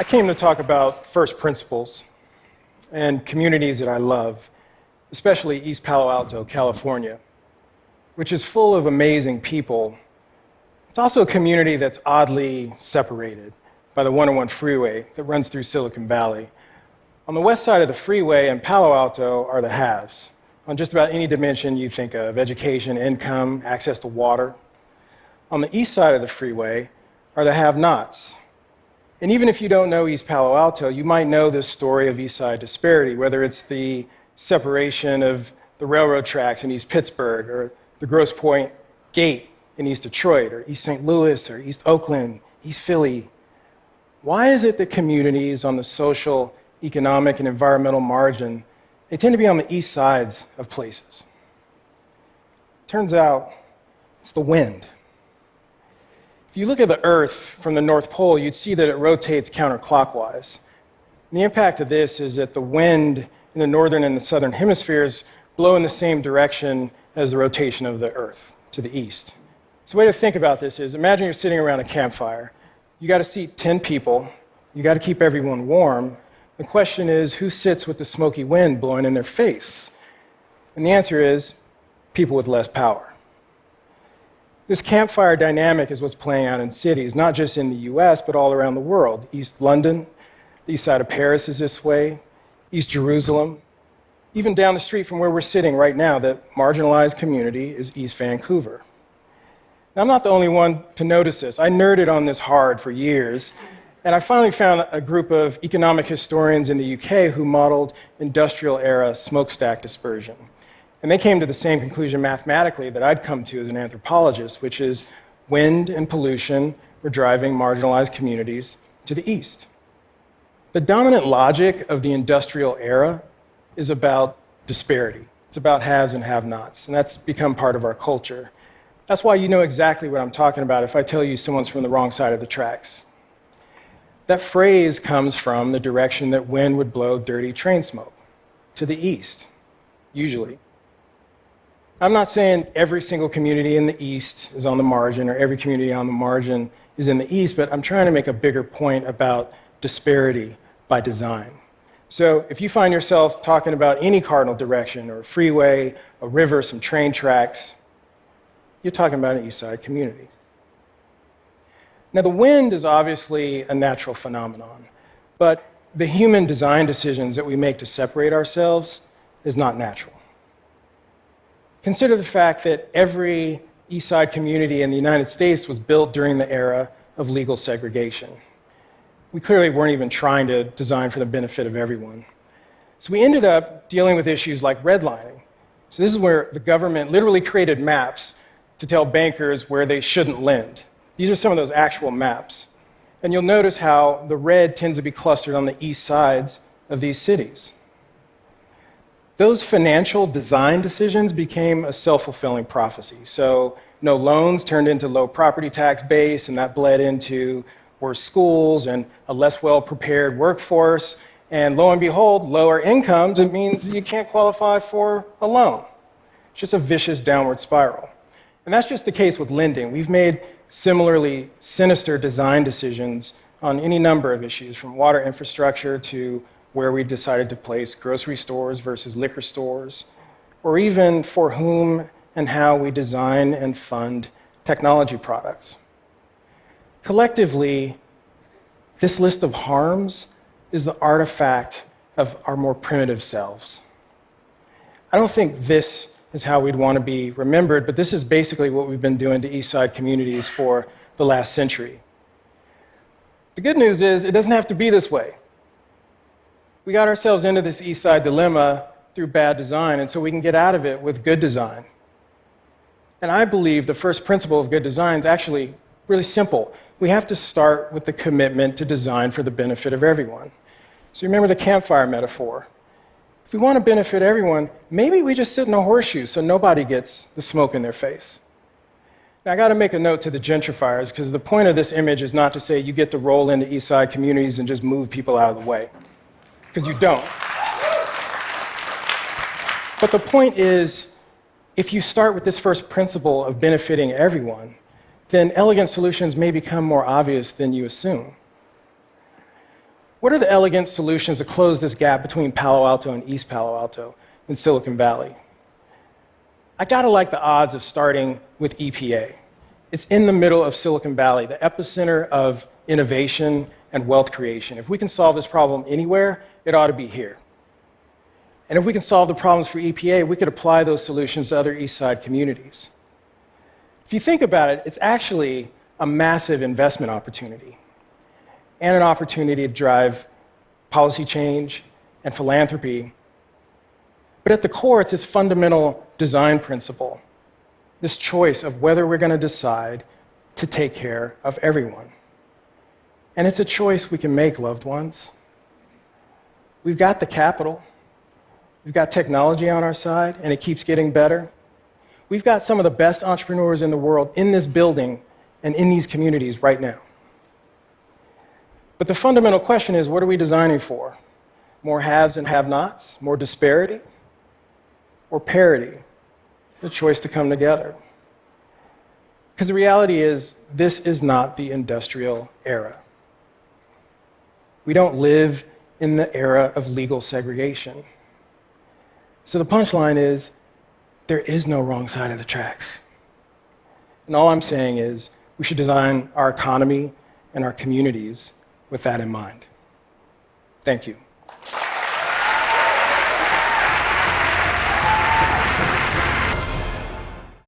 I came to talk about first principles and communities that I love, especially East Palo Alto, California, which is full of amazing people. It's also a community that's oddly separated by the 101 freeway that runs through Silicon Valley. On the west side of the freeway in Palo Alto are the haves, on just about any dimension you think of: education, income, access to water. On the east side of the freeway are the have-nots. And even if you don't know East Palo Alto, you might know this story of East Side disparity, whether it's the separation of the railroad tracks in East Pittsburgh, or the Grosse Pointe Gate in East Detroit, or East St. Louis, or East Oakland, East Philly. Why is it that communities on the social, economic, and environmental margin, they tend to be on the east sides of places? Turns out it's the wind. If you look at the Earth from the North Pole, you'd see that it rotates counterclockwise. And the impact of this is that the wind in the northern and the southern hemispheres blow in the same direction as the rotation of the Earth, to the east. So the way to think about this is, imagine you're sitting around a campfire. You got to seat 10 people. You got to keep everyone warm. The question is, who sits with the smoky wind blowing in their face? And the answer is, people with less power. This campfire dynamic is what's playing out in cities, not just in the US, but all around the world. East London, the east side of Paris is this way, East Jerusalem. Even down the street from where we're sitting right now, that marginalized community is East Vancouver. Now, I'm not the only one to notice this. I nerded on this hard for years, and I finally found a group of economic historians in the UK who modeled industrial-era smokestack dispersion. And they came to the same conclusion mathematically that I'd come to as an anthropologist, which is wind and pollution were driving marginalized communities to the east. The dominant logic of the industrial era is about disparity. It's about haves and have-nots, and that's become part of our culture. That's why you know exactly what I'm talking about if I tell you someone's from the wrong side of the tracks. That phrase comes from the direction that wind would blow dirty train smoke, to the east, usually. I'm not saying every single community in the east is on the margin, or every community on the margin is in the east, but I'm trying to make a bigger point about disparity by design. So if you find yourself talking about any cardinal direction, or a freeway, a river, some train tracks, you're talking about an east side community. Now, the wind is obviously a natural phenomenon, but the human design decisions that we make to separate ourselves is not natural. Consider the fact that every East Side community in the United States was built during the era of legal segregation. We clearly weren't even trying to design for the benefit of everyone. So we ended up dealing with issues like redlining. So this is where the government literally created maps to tell bankers where they shouldn't lend. These are some of those actual maps. And you'll notice how the red tends to be clustered on the east sides of these cities. Those financial design decisions became a self-fulfilling prophecy. So no loans turned into low property tax base, and that bled into worse schools and a less well-prepared workforce. And lo and behold, lower incomes, it means you can't qualify for a loan. It's just a vicious downward spiral. And that's just the case with lending. We've made similarly sinister design decisions on any number of issues, from water infrastructure to where we decided to place grocery stores versus liquor stores, or even for whom and how we design and fund technology products. Collectively, this list of harms is the artifact of our more primitive selves. I don't think this is how we'd want to be remembered, but this is basically what we've been doing to East Side communities for the last century. The good news is it doesn't have to be this way. We got ourselves into this East Side dilemma through bad design, and so we can get out of it with good design. And I believe the first principle of good design is actually really simple. We have to start with the commitment to design for the benefit of everyone. So remember the campfire metaphor. If we want to benefit everyone, maybe we just sit in a horseshoe so nobody gets the smoke in their face. Now, I got to make a note to the gentrifiers, because the point of this image is not to say you get to roll into East Side communities and just move people out of the way, because you don't. But the point is, if you start with this first principle of benefiting everyone, then elegant solutions may become more obvious than you assume. What are the elegant solutions to close this gap between Palo Alto and East Palo Alto in Silicon Valley? I gotta like the odds of starting with EPA. It's in the middle of Silicon Valley, the epicenter of innovation and wealth creation. If we can solve this problem anywhere, it ought to be here. And if we can solve the problems for EPA, we could apply those solutions to other East Side communities. If you think about it, it's actually a massive investment opportunity and an opportunity to drive policy change and philanthropy. But at the core, it's this fundamental design principle, this choice of whether we're going to decide to take care of everyone. And it's a choice we can make, loved ones. We've got the capital. We've got technology on our side, and it keeps getting better. We've got some of the best entrepreneurs in the world in this building and in these communities right now. But the fundamental question is, what are we designing for? More haves and have-nots? More disparity? Or parity? The choice to come together. Because the reality is, this is not the industrial era. We don't live in the era of legal segregation. So the punchline is, there is no wrong side of the tracks. And all I'm saying is, we should design our economy and our communities with that in mind. Thank you.